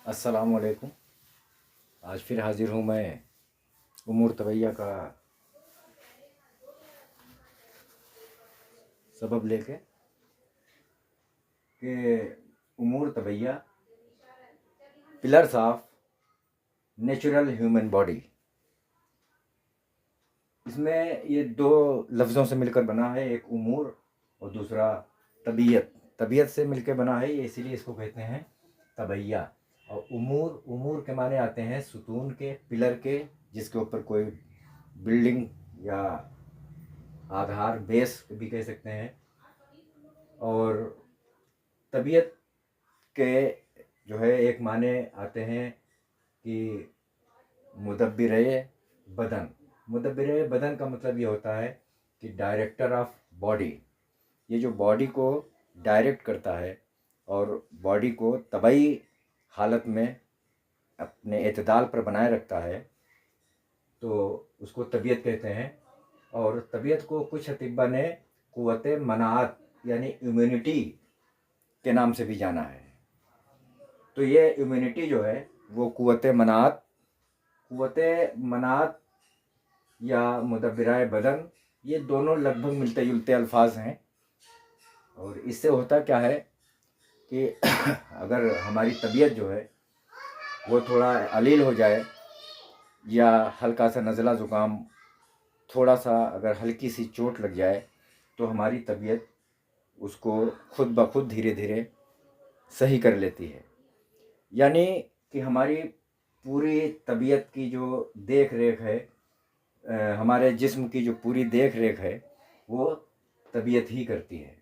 अस्सलाम वालेकुम। आज फिर हाज़िर हूँ मैं उमूर तबैया का सबब लेके कि उमूर तबैया pillars of natural human body. इसमें ये दो लफ्ज़ों से मिलकर बना है, एक उमूर और दूसरा तबीयत। तबीयत से मिलकर बना है, ये इसीलिए इसको कहते हैं तबैया। और उमूर, उमूर के माने आते हैं सुतून के, पिलर के, जिसके ऊपर कोई बिल्डिंग या आधार, बेस भी कह सकते हैं। और तबीयत के जो है एक माने आते हैं कि मुदब्बिर बदन। मुदब्बिर बदन का मतलब ये होता है कि डायरेक्टर ऑफ बॉडी। ये जो बॉडी को डायरेक्ट करता है और बॉडी को तबाही हालत में अपने एतदाल पर बनाए रखता है, तो उसको तबीयत कहते हैं। और तबीयत को कुछ अतिब्बा ने क़ुव्वत मनाअत यानी इम्यूनिटी के नाम से भी जाना है। तो ये इम्यूनिटी जो है वो क़ुव्वत मनाअत या मुदब्बिराए बदन, ये दोनों लगभग मिलते जुलते अल्फाज हैं। और इससे होता क्या है कि अगर हमारी तबीयत जो है वो थोड़ा अलील हो जाए या हल्का सा नज़ला ज़ुकाम, थोड़ा सा अगर हल्की सी चोट लग जाए, तो हमारी तबीयत उसको खुद ब खुद धीरे धीरे सही कर लेती है। यानी कि हमारी पूरी तबीयत की जो देख रेख है, हमारे जिस्म की जो पूरी देख रेख है, वो तबीयत ही करती है।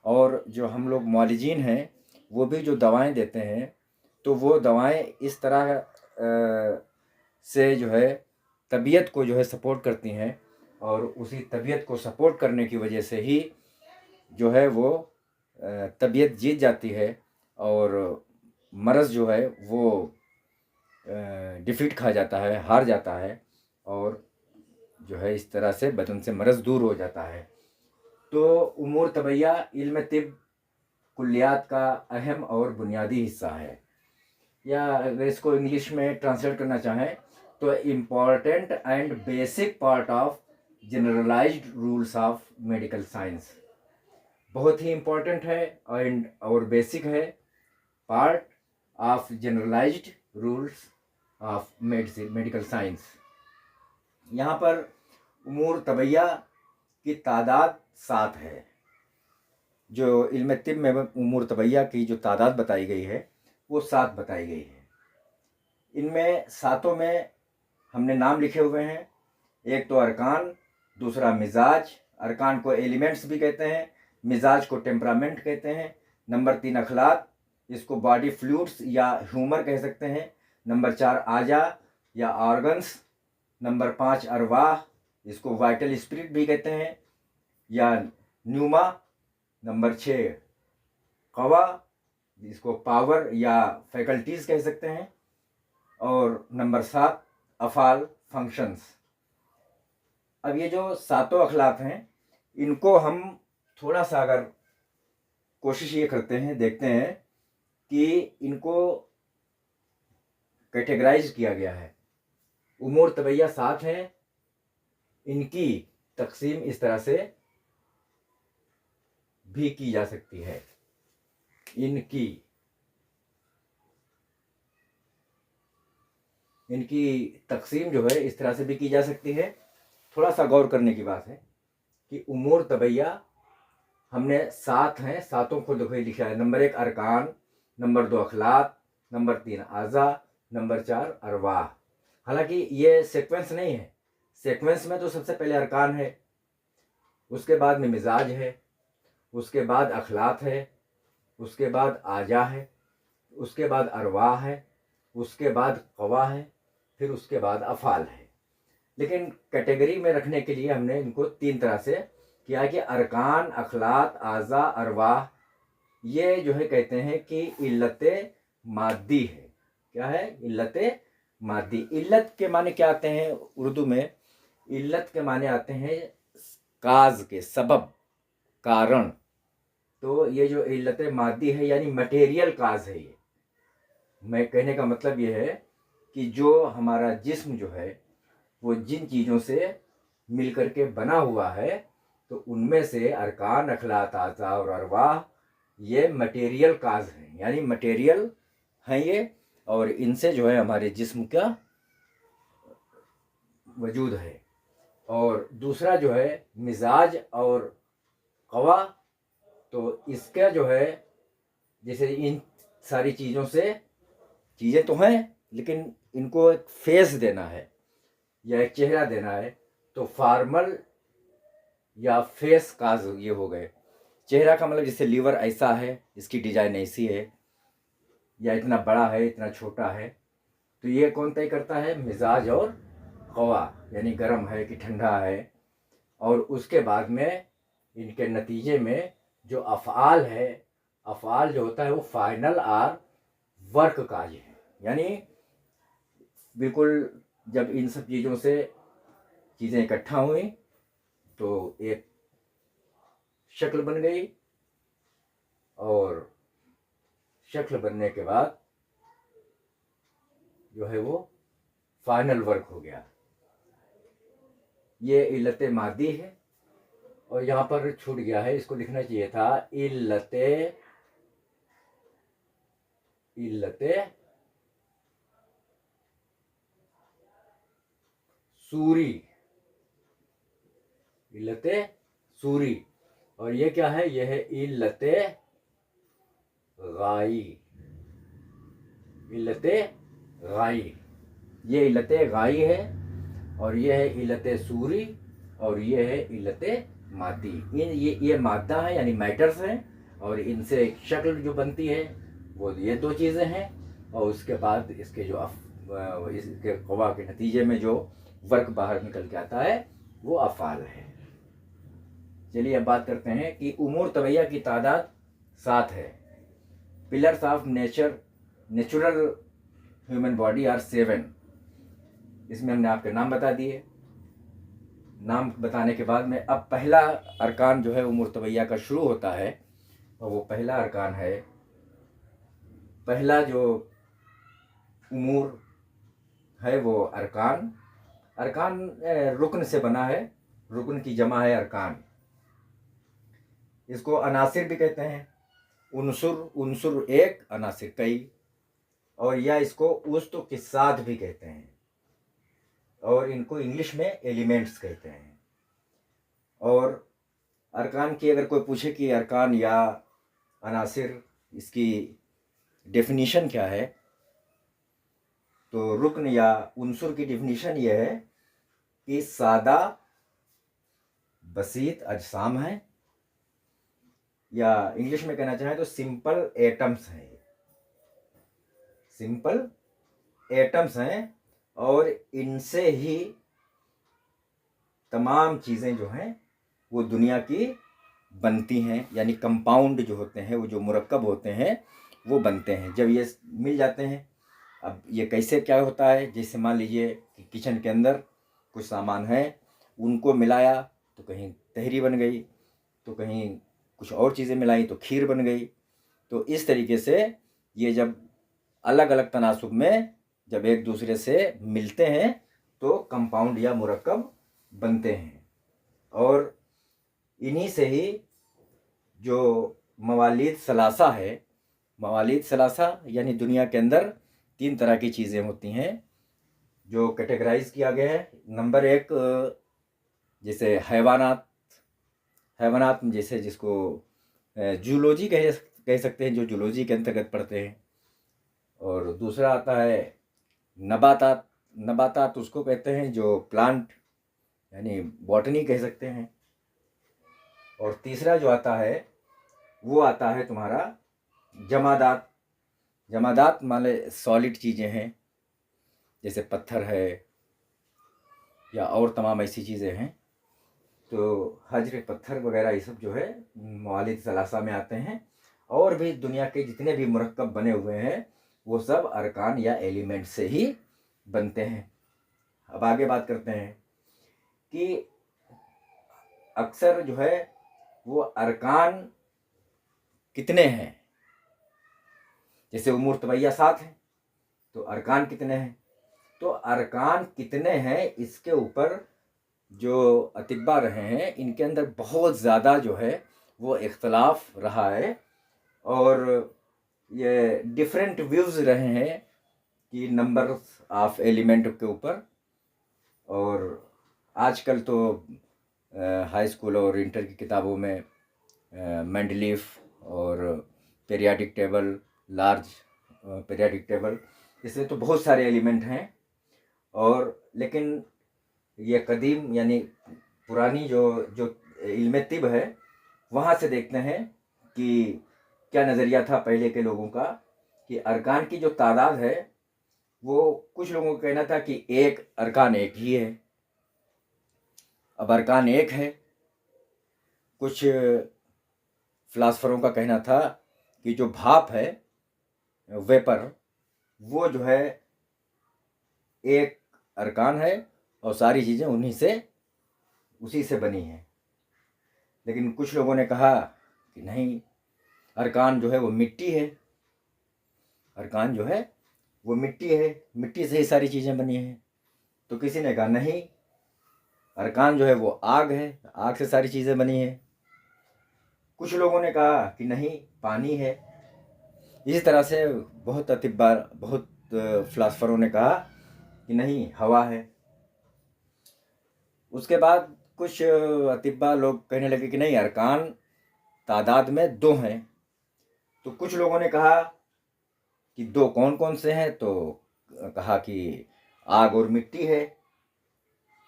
और जो हम लोग मुआलिजीन हैं, वो भी जो दवाएं देते हैं, तो वो दवाएं इस तरह से जो है तबीयत को जो है सपोर्ट करती हैं। और उसी तबीयत को सपोर्ट करने की वजह से ही जो है वो तबीयत जीत जाती है और मर्ज़ जो है वो डिफीट खा जाता है, हार जाता है, और जो है इस तरह से बदन से मर्ज़ दूर हो जाता है। तो उमूर तबैया इल्म तिब कुल्लियात का अहम और बुनियादी हिस्सा है, या अगर इसको इंग्लिश में ट्रांसलेट करना चाहें तो important and basic part of generalized rules of medical science. बहुत ही इम्पॉर्टेंट है एंड और बेसिक है, part of generalized rules of medical science. यहाँ पर उमूर तबैया की तादाद 7 है। जो इल्म तिब में उमूर तबैया की जो तादाद बताई गई है वो 7 बताई गई है। इनमें सातों में हमने नाम लिखे हुए हैं। एक तो अरकान, दूसरा मिजाज, अरकान को एलिमेंट्स भी कहते हैं, मिजाज को टेम्परामेंट कहते हैं। नंबर 3 अखलाक, इसको बॉडी फ्लूइड्स या ह्यूमर कह सकते हैं। नंबर 4 आजा या ऑर्गन्स। नंबर 5 अरवाह, इसको वाइटल स्पिरिट भी कहते हैं या न्यूमा। नंबर 6 कवा, इसको पावर या फैकल्टीज़ कह सकते हैं। और नंबर 7 अफ़ाल, फंक्शंस। अब ये जो सातों अखलाक हैं, इनको हम थोड़ा सा अगर कोशिश ये करते हैं, देखते हैं कि इनको कैटेगराइज किया गया है। उमूर तबैया 7 हैं, इनकी तकसीम इस तरह से भी की जा सकती है। इनकी तकसीम जो है इस तरह से भी की जा सकती है। थोड़ा सा गौर करने की बात है कि उमूर तबैया हमने 7 हैं, सातों को लिखा है। नंबर 1 अरकान, नंबर 2 अखलाक, नंबर 3 आज़ा, नंबर 4 अरवाह। हालांकि ये सीक्वेंस नहीं है। सीक्वेंस में तो सबसे पहले अरकान है, उसके बाद में मिजाज है, उसके बाद अखलाक है, उसके बाद आजा है, उसके बाद अरवाह है, उसके बाद कवा है, फिर उसके बाद अफ़ाल है। लेकिन कैटेगरी में रखने के लिए हमने इनको 3 तरह से किया कि अरकान, अखलाक, आज़ा, अरवाह, ये जो है कहते हैं कि इल्लत मादी है। क्या है? इल्लत मादी। इल्लत के माने क्या आते हैं उर्दू में? इल्लत के माने आते हैं काज के, सबब, कारण। तो ये जो इल्लत मादी है यानी मटेरियल काज है, ये मैं कहने का मतलब ये है कि जो हमारा जिस्म जो है वो जिन चीज़ों से मिल कर के बना हुआ है, तो उनमें से अरकान, अखलात, आज़ा और अरवाह ये मटेरियल काज हैं, यानी मटेरियल हैं ये, और इनसे जो है हमारे जिस्म का वजूद है। और दूसरा जो है मिजाज और कवा, तो इसका जो है जैसे इन सारी चीज़ों से, चीज़ें तो हैं लेकिन इनको एक फेस देना है या एक चेहरा देना है, तो फॉर्मल या फेस काज ये हो गए। चेहरा का मतलब जैसे लीवर ऐसा है, इसकी डिजाइन ऐसी है, या इतना बड़ा है, इतना छोटा है, तो ये कौन तय करता है? मिजाज और कवा, यानी गर्म है कि ठंडा है। और उसके बाद में इनके नतीजे में जो अफ़आल है, अफ़आल जो होता है वो फाइनल और वर्क काज है, यानी बिल्कुल जब इन सब चीज़ों से चीज़ें इकट्ठा हुई तो एक शक्ल बन गई, और शक्ल बनने के बाद जो है वो फाइनल वर्क हो गया। ये इल्लत मादी है, और यहाँ पर छूट गया है, इसको लिखना चाहिए था इल्लत सूरी, इल्लत सूरी। और ये क्या है? ये है इल्लत गाई, इल्लत गाई। ये इल्लत गाई है, और ये है इल्लत सूरी, और ये है इल्लत मादी। इन ये मादा है यानी मैटर्स हैं, और इनसे एक शक्ल जो बनती है वो ये दो चीज़ें हैं, और उसके बाद इसके जो इसके कवा के नतीजे में जो वर्क बाहर निकल के आता है वो अफ़ाल है। चलिए अब बात करते हैं कि उमूर तबैया की तादाद 7 है। Pillars of natural human body are 7। इसमें हमने आपके नाम बता दिए। नाम बताने के बाद में अब पहला अरकान जो है उमूर तबैया का शुरू होता है, और वो पहला अरकान है, पहला जो उमूर है वो अरकान। अरकान रुकन से बना है, रुकन की जमा है अरकान। इसको अनासिर भी कहते हैं। उनसुर एक, अनासिर कई, और या इसको उस्तु के साथ भी कहते हैं, और इनको इंग्लिश में एलिमेंट्स कहते हैं। और अरकान की अगर कोई पूछे कि अरकान या अनासिर इसकी डेफिनीशन क्या है, तो रुकन या उनसुर की डेफिनीशन ये है कि सादा बसीत अजसाम है, या इंग्लिश में कहना चाहें तो सिंपल एटम्स हैं। सिंपल एटम्स हैं, और इनसे ही तमाम चीज़ें जो हैं वो दुनिया की बनती हैं, यानी कंपाउंड जो होते हैं, वो जो मुरक्कब होते हैं वो बनते हैं जब ये मिल जाते हैं। अब ये कैसे क्या होता है? जैसे मान लीजिए कि किचन के अंदर कुछ सामान है, उनको मिलाया तो कहीं तहरी बन गई, तो कहीं कुछ और चीज़ें मिलाई तो खीर बन गई। तो इस तरीके से ये जब अलग अलग तनासुब में जब एक दूसरे से मिलते हैं तो कंपाउंड या मुरक्कब बनते हैं। और इन्हीं से ही जो मवालिद सलासा है, मवालिद सलासा यानी दुनिया के अंदर 3 तरह की चीज़ें होती हैं जो कैटेगराइज किया गया है। नंबर 1 जैसे हैवानात जैसे जिसको जूलॉजी कह सकते हैं, जो जूलॉजी के अंतर्गत पढ़ते हैं। और दूसरा आता है नबातात उसको कहते हैं जो प्लांट यानी बॉटनी कह सकते हैं। और तीसरा जो आता है वो आता है तुम्हारा जमादात माने सॉलिड चीज़ें हैं, जैसे पत्थर है या और तमाम ऐसी चीज़ें हैं। तो हजर पत्थर वगैरह ये सब जो है मवालिद सलासा में आते हैं। और भी दुनिया के जितने भी मुरक्कब बने हुए हैं वो सब अरकान या एलिमेंट से ही बनते हैं। अब आगे बात करते हैं कि अक्सर जो है वो अरकान कितने हैं। जैसे उमूर तबैया 7 है, तो अरकान कितने हैं? तो अरकान कितने हैं इसके ऊपर जो अतिब्बा रहे हैं इनके अंदर बहुत ज़्यादा जो है वो इख्तलाफ रहा है, और ये डिफरेंट व्यूज़ रहे हैं कि नंबर ऑफ एलिमेंट के ऊपर। और आजकल तो हाई स्कूल और इंटर की किताबों में मेंडलीफ और periodic table, large periodic table, इसमें तो बहुत सारे एलिमेंट हैं। और लेकिन ये कदीम यानी पुरानी जो जो इल्म तिब है वहाँ से देखते हैं कि क्या नज़रिया था पहले के लोगों का कि अरकान की जो तादाद है वो कुछ लोगों का कहना था कि एक अरकान एक ही है। अब अरकान एक है, कुछ फिलासफरों का कहना था कि जो भाप है, वेपर, वो जो है एक अरकान है और सारी चीज़ें उसी से बनी हैं। लेकिन कुछ लोगों ने कहा कि नहीं, अरकान जो है वो मिट्टी है, अरकान जो है वो मिट्टी है, मिट्टी से ही सारी चीज़ें बनी हैं। तो किसी ने कहा नहीं, अरकान जो है वो आग है, आग से सारी चीज़ें बनी हैं। कुछ लोगों ने कहा कि नहीं, पानी है। इसी तरह से बहुत अतिब्बा, बहुत फिलासफरों ने कहा कि नहीं, हवा है। उसके बाद कुछ अतिब्बा लोग कहने लगे कि नहीं, अरकान तादाद में 2 हैं। तो कुछ लोगों ने कहा कि 2 कौन कौन से हैं, तो कहा कि आग और मिट्टी है।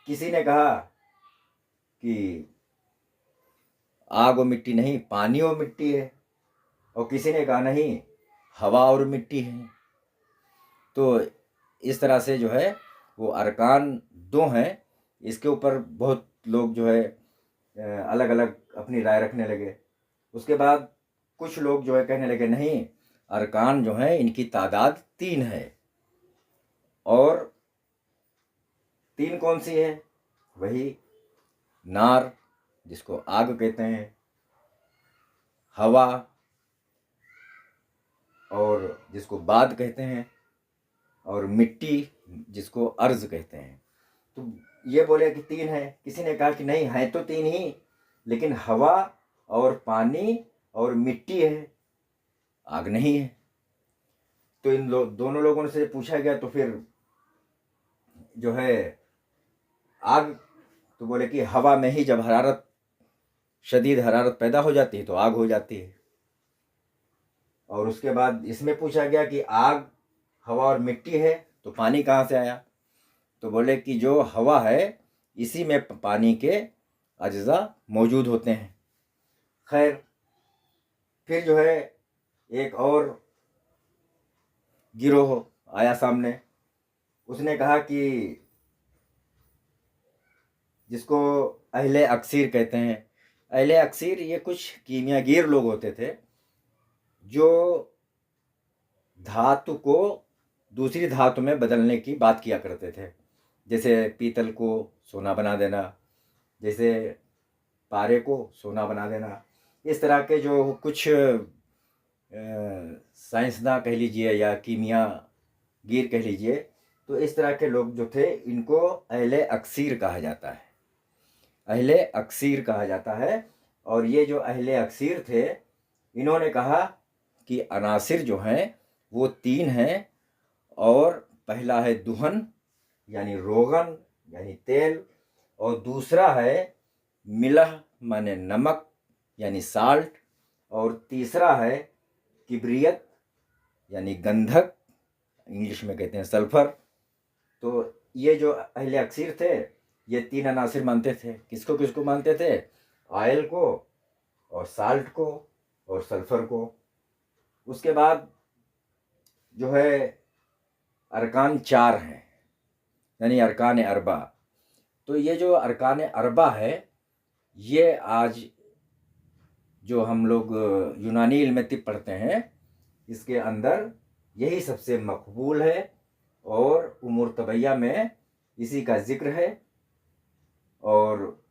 किसी ने कहा कि आग और मिट्टी नहीं, पानी और मिट्टी है। और किसी ने कहा नहीं, हवा और मिट्टी है। तो इस तरह से जो है वो अरकान 2 हैं। इसके ऊपर बहुत लोग जो है अलग अलग अपनी राय रखने लगे। उसके बाद कुछ लोग जो है कहने लगे नहीं, अरकान जो हैं इनकी तादाद 3 है। और 3 कौन सी है? वही नार, जिसको आग कहते हैं, हवा, और जिसको बाद कहते हैं, और मिट्टी, जिसको अर्ज कहते हैं। तो ये बोले कि 3 है। किसी ने कहा कि नहीं, है तो 3 ही, लेकिन हवा और पानी और मिट्टी है, आग नहीं है। तो इन दोनों लोगों से पूछा गया तो फिर जो है आग, तो बोले कि हवा में ही जब हरारत, शदीद हरारत पैदा हो जाती है तो आग हो जाती है। और उसके बाद इसमें पूछा गया कि आग, हवा और मिट्टी है तो पानी कहाँ से आया? तो बोले कि जो हवा है इसी में पानी के अज्जा मौजूद होते हैं। खैर, फिर जो है एक और गिरोह आया सामने। उसने कहा कि जिसको अहले अक्सीर कहते हैं, अहले अक्सीर ये कुछ कीमियागीर लोग होते थे जो धातु को दूसरी धातु में बदलने की बात किया करते थे। जैसे पीतल को सोना बना देना, जैसे पारे को सोना बना देना। इस तरह के जो कुछ साइंसदान कह लीजिए या कीमियागीर कह लीजिए, तो इस तरह के लोग जो थे इनको अहले अक्सीर कहा जाता है, अहले अक्सीर कहा जाता है। और ये जो अहले अक्सीर थे, इन्होंने कहा कि अनासिर जो हैं वो 3 हैं। और पहला है दुहन यानी रोगन यानी तेल, और दूसरा है मिलह माने नमक यानी साल्ट, और तीसरा है किब्रियत यानी गंधक, इंग्लिश में कहते हैं सल्फर। तो ये जो अहले अक्सीर थे ये 3 अनासिर मानते थे। किसको किसको मानते थे? ऑयल को, और साल्ट को, और सल्फर को। उसके बाद जो है अरकान 4 हैं, यानी अरकान अरबा। तो ये जो अरकान अरबा है, ये आज जो हम लोग यूनानी इल्म तिब पढ़ते हैं इसके अंदर यही सबसे मकबूल है, और उमूर तबैया में इसी का जिक्र है। और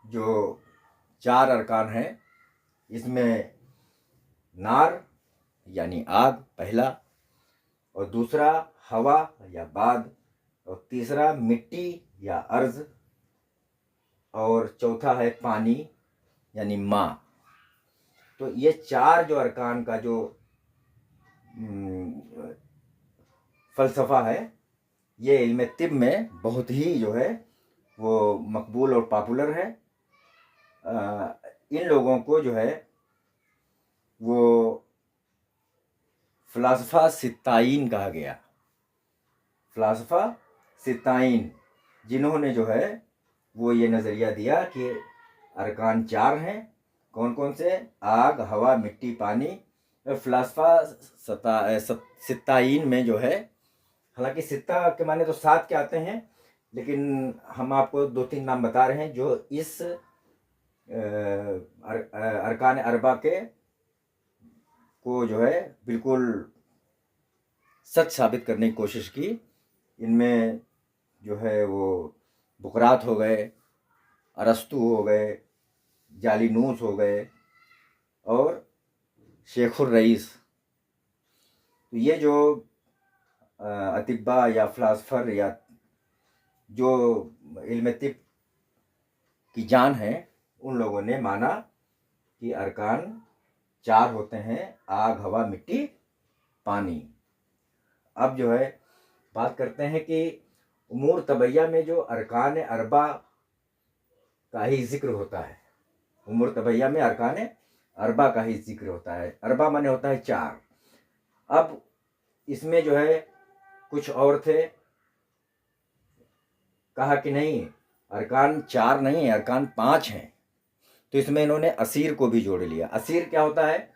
जो 4 अरकान हैं इसमें नार यानी आग पहला, और दूसरा हवा या बाद, और तीसरा मिट्टी या अर्ज़, और चौथा है पानी यानी माँ। तो ये चार जो अरकान का जो फ़लसफ़ा है, ये इल्म तिब में बहुत ही जो है वो मकबूल और पॉपुलर है। इन लोगों को जो है वो फ़लासफ़ा सित्ताइन कहा गया। फ़लासफ़ा सित्ताइन, जिन्होंने जो है वो ये नज़रिया दिया कि अरकान चार हैं। कौन कौन से? आग, हवा, मिट्टी, पानी। फ़लासफ़ा सित्ताइन में जो है, हालांकि सित्ता के माने तो सात के आते हैं, लेकिन हम आपको दो तीन नाम बता रहे हैं जो इस अरकान अरबा के को जो है बिल्कुल सच साबित करने की कोशिश की। इनमें जो है वो बुकरात हो गए, अरस्तु हो गए, जालिनूस हो गए और शेखुर रईस। तो ये जो अतिब्बा या फ़िलासफ़र या जो इल्म तिब की जान है, उन लोगों ने माना कि अरकान चार होते हैं: आग, हवा, मिट्टी, पानी। अब जो है बात करते हैं कि उमूर तबैया में जो अरकान अरबा का ही जिक्र होता है। उमूर तबैया में अरकान अरबा का ही जिक्र होता है। अरबा माने होता है चार। अब इसमें जो है कुछ और थे, कहा कि नहीं, अरकान चार नहीं है, अरकान पांच हैं। तो इसमें इन्होंने असीर को भी जोड़ लिया। असीर क्या होता है?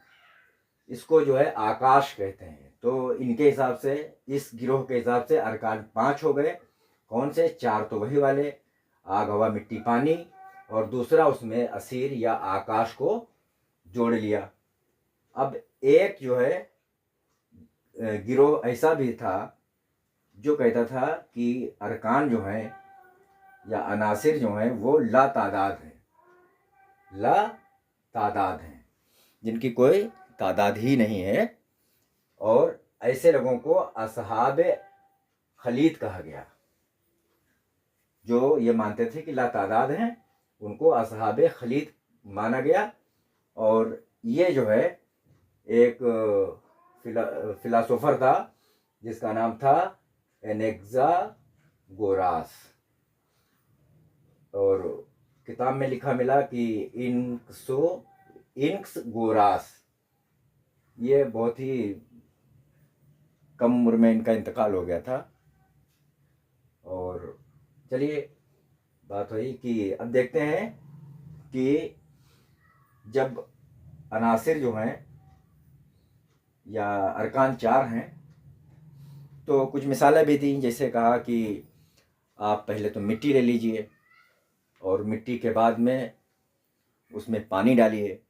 इसको जो है आकाश कहते हैं। तो इनके हिसाब से, इस गिरोह के हिसाब से अरकान पांच हो गए। कौन से? चार तो वही वाले, आग, हवा, मिट्टी, पानी, और दूसरा उसमें असीर या आकाश को जोड़ लिया। अब एक जो है गिरोह ऐसा भी था जो कहता था कि अरकान जो हैं या अनासिर जो हैं वो ला तादाद हैं, ला तादाद हैं, जिनकी कोई तादाद ही नहीं है। और ऐसे लोगों को असहाब खलीद कहा गया। जो ये मानते थे कि ला तादाद हैं, उनको असहाब खलीद माना गया। और ये जो है एक फिलासोफर था जिसका नाम था एनेक्सागोरास, और किताब में लिखा मिला कि इनक्स गोरास। ये बहुत ही कम उम्र में इनका इंतकाल हो गया था। और चलिए बात हुई कि अब देखते हैं कि जब अनासिर जो हैं या अरकान चार हैं, तो कुछ मिसालें भी दी। जैसे कहा कि आप पहले तो मिट्टी ले लीजिए और मिट्टी के बाद में उसमें पानी डालिए।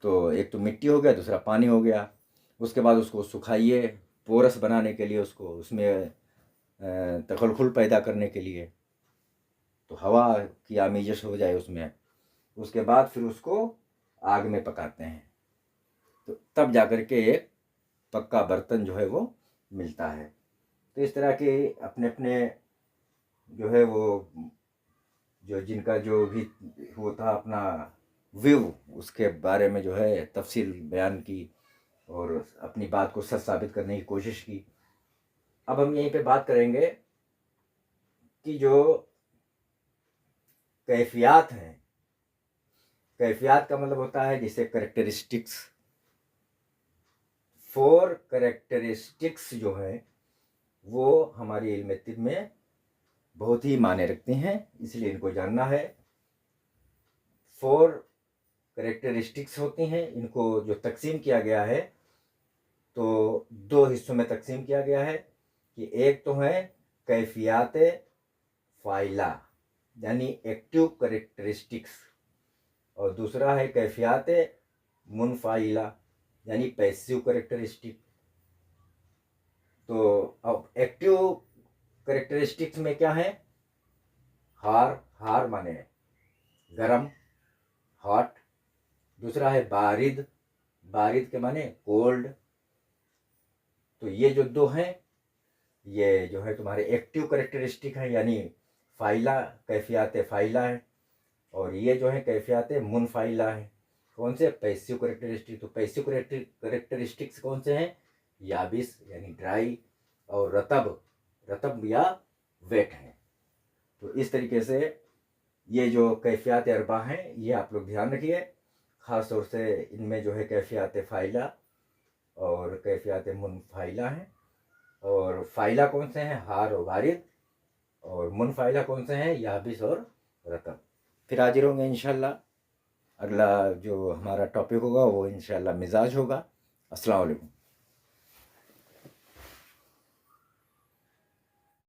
तो एक तो मिट्टी हो गया, दूसरा पानी हो गया। उसके बाद उसको सुखाइए पोरस बनाने के लिए, उसको उसमें तखलखुल पैदा करने के लिए, तो हवा की आमिज़श हो जाए उसमें। उसके बाद फिर उसको आग में पकाते हैं, तो तब जाकर के एक पक्का बर्तन जो है वो मिलता है। तो इस तरह के अपने अपने जो है वो जो जिनका जो भी वो था अपना व्यू, उसके बारे में जो है तफसील बयान की और अपनी बात को सच साबित करने की कोशिश की। अब हम यहीं पे बात करेंगे कि जो कैफियत हैं, कैफियत का मतलब होता है जैसे करेक्टरिस्टिक्स। 4 करेक्टरिस्टिक्स जो है वो हमारी इल्म तिब में बहुत ही मायने रखती हैं, इसलिए इनको जानना है। 4 करेक्टरिस्टिक्स होती हैं। इनको जो तकसीम किया गया है, तो दो हिस्सों में तकसीम किया गया है कि एक तो है कैफियत फ़ाइला यानी एक्टिव करेक्टरिस्टिक्स, और दूसरा है कैफियत मुनफाइला यानी पैसिव करेक्टरिस्टिक। तो अब एक्टिव करेक्टरिस्टिक्स में क्या है? हार माने गरम, हॉट। दूसरा है बारिद, बारिद के माने कोल्ड। तो ये जो दो हैं ये जो है तुम्हारे एक्टिव करेक्टरिस्टिक है, यानी फाइला कैफियात फाइला है, और ये जो है कैफियात मुनफाइला है। कौन से? Passive characteristic. तो पैसिव करेक्टरिस्टिक्स कौन से हैं? याबिस यानी ड्राई, और रतब रतब या वेट हैं। तो इस तरीके से ये जो कैफियात अरबा हैं ये आप लोग ध्यान रखिए। ख़ास तौर से इनमें जो है कैफियात फाइला और कैफियात मुनफाइला हैं। और फाइला कौन से हैं? हार और वारिद। और मुनफाइला कौन से हैं? याबिस और रतब। फिर हाजिर होंगे इंशाल्लाह। अगला जो हमारा टॉपिक होगा वो इंशाल्लाह मिजाज होगा। अस्सलाम वालेकुम।